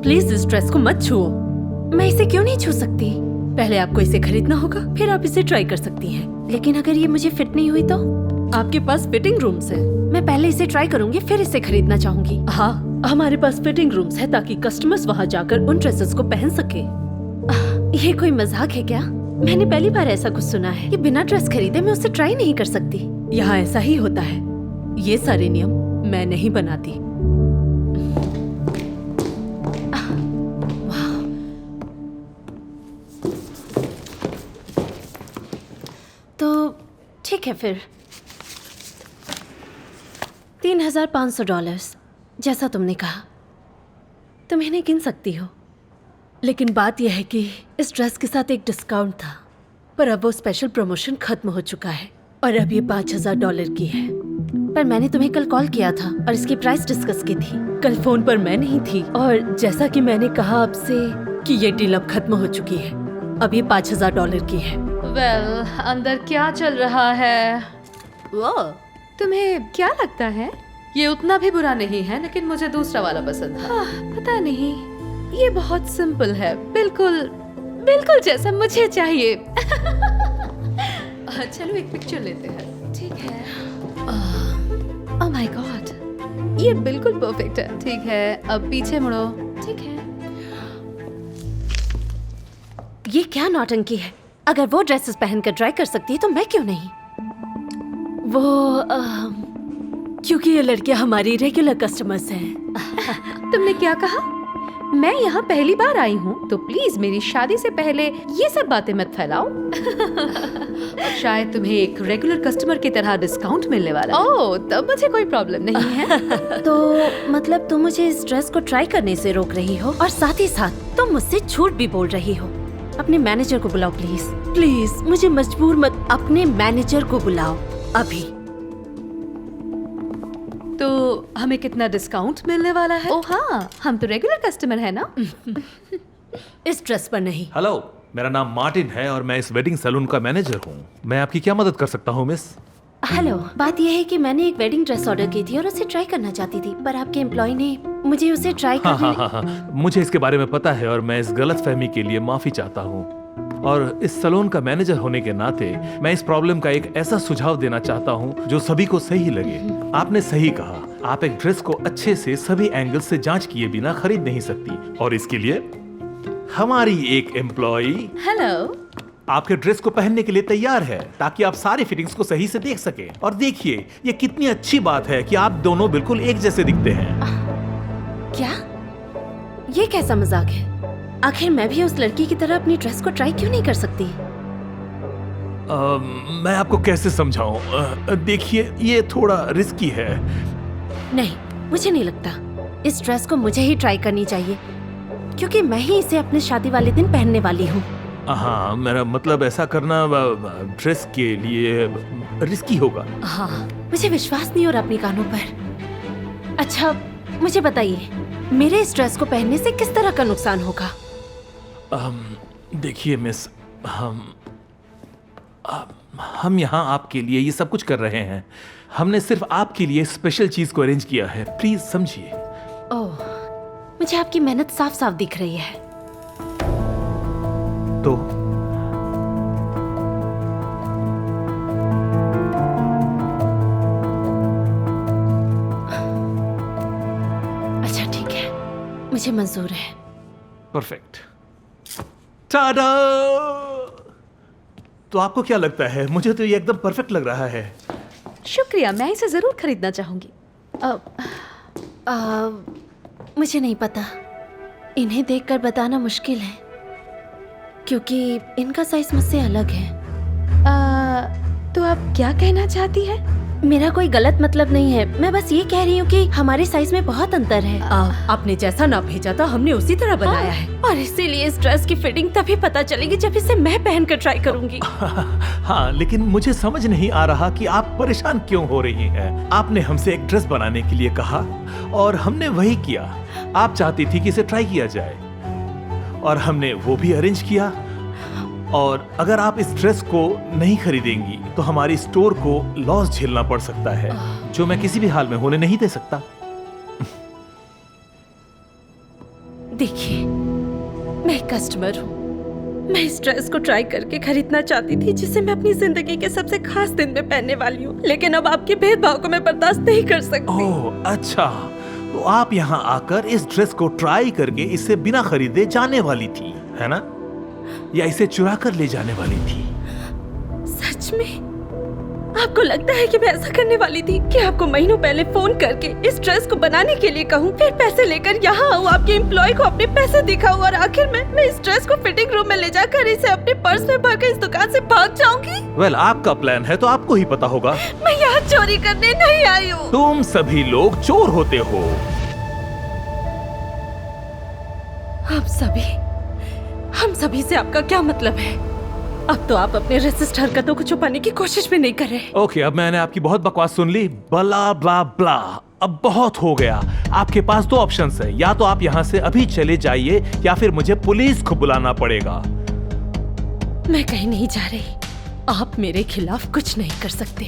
Please इस dress को मत छुओ। मैं इसे क्यों नहीं छू सकती? पहले आपको इसे खरीदना होगा, फिर आप इसे ट्राई कर सकती हैं। लेकिन अगर ये मुझे फिट नहीं हुई तो? आपके पास फिटिंग रूम्स हैं। मैं पहले इसे ट्राई करूंगी, फिर इसे खरीदना चाहूंगी। हाँ, हमारे पास फिटिंग रूम्स है ताकि कस्टमर्स वहाँ जाकर उन ड्रेसेस को पहन सके। ये कोई मजाक है क्या? मैंने पहली बार ऐसा कुछ सुना है कि बिना ड्रेस खरीदे मैं उसे ट्राई नहीं कर सकती। यहाँ ऐसा ही होता है। ये सारे नियम मैं नहीं बनाती। तो ठीक है फिर, $3,500 जैसा तुमने कहा। तुम इन्हें गिन सकती हो। लेकिन बात यह है कि इस ड्रेस के साथ एक डिस्काउंट था, पर अब वो स्पेशल प्रमोशन खत्म हो चुका है और अब ये $5,000 की है। पर मैंने तुम्हें कल कॉल किया था और इसकी प्राइस डिस्कस की थी। कल फोन पर मैं नहीं थी और जैसा कि मैंने कहा आपसे कि ये डील अब खत्म हो चुकी है। अब ये $5,000 की है। अंदर क्या चल रहा है? वो तुम्हें क्या लगता है? ये उतना भी बुरा नहीं है, लेकिन मुझे दूसरा वाला पसंद है। पता नहीं, ये बहुत सिंपल है, बिल्कुल बिल्कुल जैसा मुझे चाहिए। चलो एक पिक्चर लेते हैं। ठीक है। ओह माय गॉड, ये बिल्कुल परफेक्ट है। ठीक है, अब पीछे मुड़ो। ठीक है। ये क्या नौटंकी है? अगर वो ड्रेसेस पहनकर ट्राई कर सकती है तो मैं क्यों नहीं? वो क्योंकि ये लड़कियां हमारी रेगुलर कस्टमर्स हैं। तुमने क्या कहा? मैं यहाँ पहली बार आई हूँ, तो प्लीज मेरी शादी से पहले ये सब बातें मत फैलाओ। शायद तुम्हें एक रेगुलर कस्टमर की तरह डिस्काउंट मिलने वाला है। ओह, तब मुझे कोई प्रॉब्लम नहीं है। तो मतलब तुम मुझे इस ड्रेस को ट्राई करने से रोक रही हो और साथ ही साथ तुम मुझसे झूठ भी बोल रही हो। अपने मैनेजर को बुलाओ प्लीज। प्लीज मुझे मजबूर मत। अपने मैनेजर को बुलाओ अभी। तो हमें कितना डिस्काउंट मिलने वाला है? ओह हाँ, हम तो रेगुलर कस्टमर है ना। इस ड्रेस पर नहीं। हेलो, मेरा नाम मार्टिन है और मैं इस वेडिंग सैलून का मैनेजर हूँ। मैं आपकी क्या मदद कर सकता हूँ मिस? हेलो, बात यह है कि मैंने एक वेडिंग ड्रेस ऑर्डर की थी और उसे ट्राई करना चाहती थी, पर आपके एम्प्लॉय ने मुझे उसे ट्राई करने हाँ, मुझे इसके बारे में पता है और मैं इस गलतफहमी के लिए माफी चाहता हूँ। और इस सैलून का मैनेजर होने के नाते मैं इस प्रॉब्लम का एक ऐसा सुझाव देना चाहता हूँ जो सभी को सही लगे। आपने सही कहा, आप एक ड्रेस को अच्छे से सभी एंगल से जांच किए बिना खरीद नहीं सकती, और इसके लिए हमारी एक एम्प्लॉई हेलो आपके ड्रेस को पहनने के लिए तैयार है ताकि आप सारे फिटिंग्स को सही से देख सके। और देखिए, ये कितनी अच्छी बात है कि आप दोनों बिल्कुल एक जैसे दिखते हैं। क्या? ये कैसा मजाक है? आखिर मैं भी उस लड़की की तरह अपनी ड्रेस को ट्राई क्यों नहीं कर सकती? मैं आपको कैसे समझाऊं? देखिए, ये थोड़ा रिस्की है। नहीं, मुझे नहीं लगता। इस ड्रेस को मुझे ही ट्राई करनी चाहिए, क्योंकि मैं ही इसे अपने शादी वाले दिन पहनने वाली हूँ। हाँ, मेरा मतलब ऐसा करना ड्रेस के लिए रिस्की होगा। हाँ, मुझे विश्वास नहीं हो रहा अपनी कानों पर। अच्छा, मुझे बताइए, मेरे इस ड्रेस को पहनने से किस तरह का नुकसान होगा? देखिए मिस, हम यहाँ आपके लिए ये सब कुछ कर रहे हैं। हमने सिर्फ आपके लिए स्पेशल चीज को अरेंज किया है, प्लीज समझिए। ओह, मुझे आपकी मेहनत साफ साफ दिख रही है। तो अच्छा ठीक है, मुझे मंजूर है। परफेक्ट। टाडा! तो आपको क्या लगता है? मुझे तो ये एकदम परफेक्ट लग रहा है। शुक्रिया, मैं इसे जरूर खरीदना चाहूंगी। मुझे नहीं पता, इन्हें देखकर बताना मुश्किल है, क्योंकि इनका साइज मुझसे अलग है। तो आप क्या कहना चाहती है? मेरा कोई गलत मतलब नहीं है, मैं बस ये कह रही हूँ कि हमारे साइज में बहुत अंतर है। आपने जैसा नाप भेजा था हमने उसी तरह बनाया है, और इसीलिए इस ड्रेस की फिटिंग तभी पता चलेगी जब इसे मैं पहनकर ट्राई करूंगी। हाँ, लेकिन मुझे समझ नहीं आ रहा कि आप परेशान क्यों हो रही हैं। आपने हमसे एक ड्रेस बनाने के लिए कहा और हमने वही किया। आप चाहती थी कि इसे ट्राई किया जाए और हमने वो भी अरेंज किया। और अगर आप इस ड्रेस को नहीं खरीदेंगी तो हमारी स्टोर को लॉस झेलना पड़ सकता है, जो मैं किसी भी हाल में होने नहीं दे सकता। देखिए, मैं एक कस्टमर हूँ। मैं इस ड्रेस को ट्राई करके खरीदना चाहती थी जिसे मैं अपनी जिंदगी के सबसे खास दिन में पहनने वाली हूँ, लेकिन अब आपके भेदभाव को मैं बर्दाश्त नहीं कर सकती। ओह अच्छा, तो आप यहाँ आकर इस ड्रेस को ट्राई करके इसे बिना खरीदे जाने वाली थी, है ना? या इसे चुरा कर ले जाने वाली थी? सच में आपको लगता है कि मैं ऐसा करने वाली थी कि आपको महीनों पहले फोन करके इस ड्रेस को बनाने के लिए कहूँ, फिर पैसे लेकर यहाँ आऊँ, आपके एम्प्लॉय को अपने पैसे दिखाऊँ और आखिर में मैं इस ड्रेस को फिटिंग रूम में ले जाकर इसे अपने पर्स में भरकर इस दुकान से भाग जाऊंगी? वेल, आपका प्लान है तो आपको ही पता होगा। मैं यहाँ चोरी करने नहीं आई हूँ। तुम सभी लोग चोर होते हो। हम सभी से आपका क्या मतलब है? अब तो आप अपने रेसिस्ट हरकतों को छुपाने की कोशिश भी नहीं कर रहे। ओके, अब मैंने आपकी बहुत बकवास सुन ली। ब्ला ब्ला ब्ला, अब बहुत हो गया। आपके पास दो ऑप्शंस है, या तो आप यहाँ से अभी चले जाइए या फिर मुझे पुलिस को बुलाना पड़ेगा। मैं कहीं नहीं जा रही। आप मेरे खिलाफ कुछ नहीं कर सकते।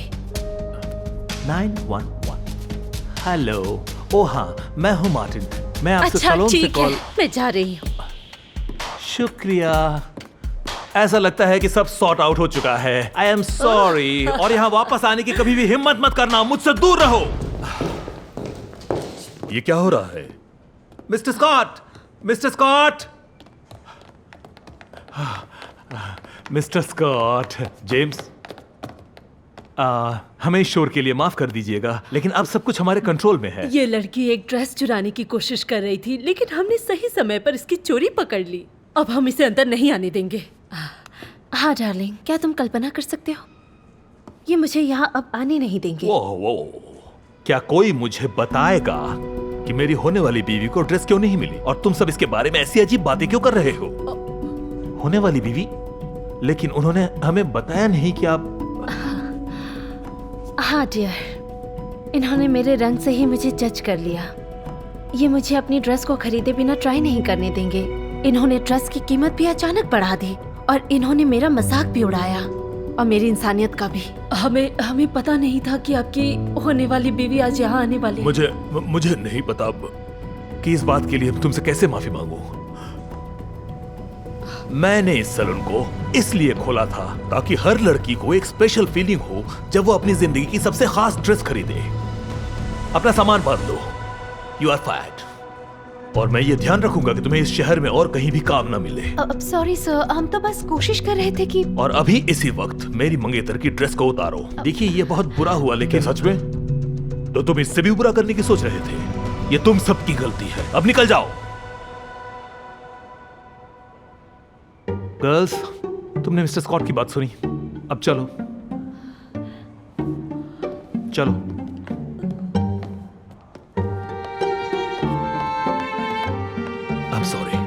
911। हेलो। ओ हाँ, मैं हूँ मार्टिन। मैं आपसे अच्छा सलोन से ठीक है, कॉल। मैं जा रही हूँ। शुक्रिया। ऐसा लगता है कि सब सॉर्ट आउट हो चुका है। I am sorry. और यहाँ वापस आने की कभी भी हिम्मत मत करना, मुझसे दूर रहो। ये क्या हो रहा है? Mister Scott, mister Scott, mister Scott. James, हमें इस शोर के लिए माफ कर दीजिएगा, लेकिन अब सब कुछ हमारे कंट्रोल में है। ये लड़की एक ड्रेस चुराने की कोशिश कर रही थी, लेकिन हमने सही समय पर इसकी चोरी पकड़ ली। अब हम इसे अंदर नहीं आने देंगे। हाँ डार्लिंग, क्या तुम कल्पना कर सकते हो, ये मुझे यहाँ अब आने नहीं देंगे। वो क्या कोई मुझे बताएगा कि मेरी होने वाली बीवी को ड्रेस क्यों नहीं मिली? और तुम सब इसके बारे में ऐसी अजीब बातें क्यों कर रहे हो? होने वाली बीवी? लेकिन उन्होंने हमें बताया नहीं कि आप। हाँ डियर, इन्होंने मेरे रंग से ही मुझे जज कर लिया। ये मुझे अपनी ड्रेस को खरीदे बिना ट्राई नहीं करने देंगे। इन्होंने ड्रेस की कीमत भी अचानक बढ़ा दी और इन्होंने मेरा मजाक भी उड़ाया और मेरी इंसानियत का भी। हमें पता नहीं था कि आपकी होने वाली बीवी आज यहाँ आने वाली है। मुझे नहीं पता कि इस बात के लिए तुमसे कैसे माफी मांगूं। मैंने इस सैलून को इसलिए खोला था ताकि हर लड़की को एक स्पेशल फीलिंग हो जब वो अपनी जिंदगी की सबसे खास ड्रेस खरीदे। अपना सामान बांध लो, यू आर फायर्ड। और मैं ये ध्यान रखूंगा कि तुम्हें इस शहर में और कहीं भी काम न मिले। अब सॉरी सर, हम तो बस कोशिश कर रहे थे कि। और अभी इसी वक्त मेरी मंगेतर की ड्रेस को उतारो। देखिए, ये बहुत बुरा हुआ, लेकिन सच में तो तुम इससे भी बुरा करने की सोच रहे थे। ये तुम सबकी गलती है। अब निकल जाओ। गर्ल्स, तुमने मिस्टर स्कॉट की बात सुनी, अब चलो चलो। I'm sorry.